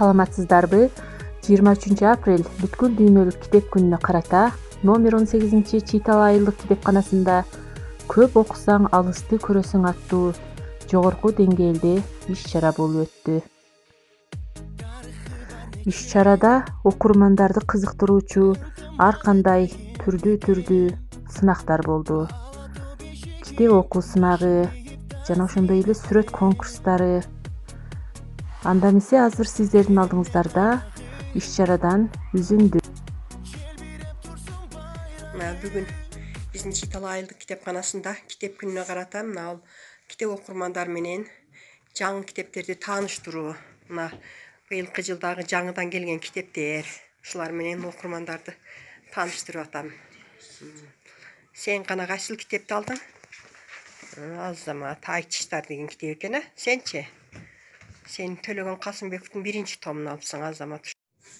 саламатсыздарбы? 23 апрель бүткүл дүйнөлүк китеп күнүнө карата номер 18 Чийтал айылдык китепканасында "Көп окусаң алысты көрөсүң" аттуу жогорку деңгээлде иш-чара болуп өттү. Иш-чарада окурмандарды кызыктыруучу ар кандай түрдүү сынактар болду. Китеп окуу сынагы жана ошондой эле сүрөт конкурстары. Анда эмесе азыр сиздердин алдыңыздарда иш-чарадан үзүндү. Бүгүн биздин Чийтал айылдык китепканасында китеп күнүнө карата мына китеп окурмандар менен жаңы китептерди тааныштыруу, мына быйылкы жылдагы жаңыдан келген китептер, ушулар менен окурмандарды тааныштырып атам. Сен кана кайсыл китепти алдың? Азамат Айтыштар деген китеп экен, сенчи? Сен Төлөгөн Касымбековдун 1-томун алыпсың, Азамат.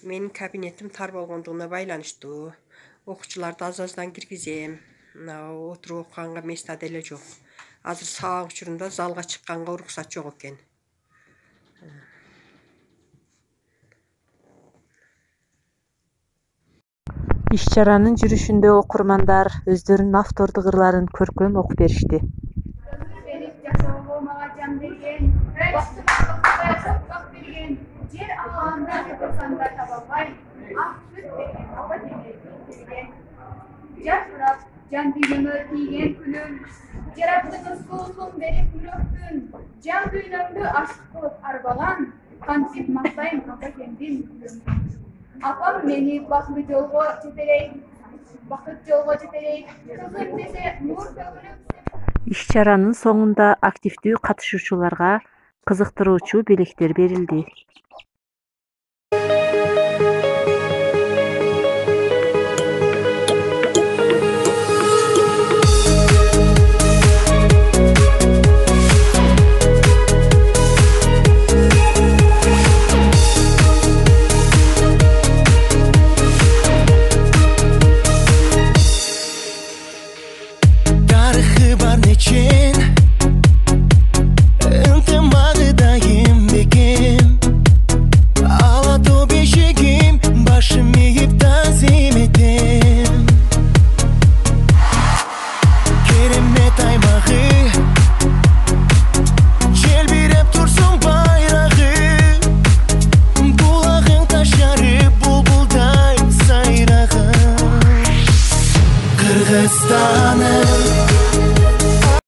Менин кабинетим тар болгондугуна байланыштуу. Окуучуларды аз-аздан киргизем. Отуруп окуганга места деле жок. Азыр сабак учурунда залга чыкканга уруксат жок экен. Иш-чаранын жүрүшүндө окурмандар өздөрүнүн автордук ырларын көркөм окуп беришти. Can düğümü tiygen külüm, Yarattığınız soğusun verip müröktün, Can düğümü aşık kılıp arbalan, Kansip maktayım apa kendim külüm. Apam meni baklı jolgo çetereyip, kızım dese nur tөгүлүп. Иш-чаранын соңунда активдүү катышуучуларга кызыктыруучу белектер берилди.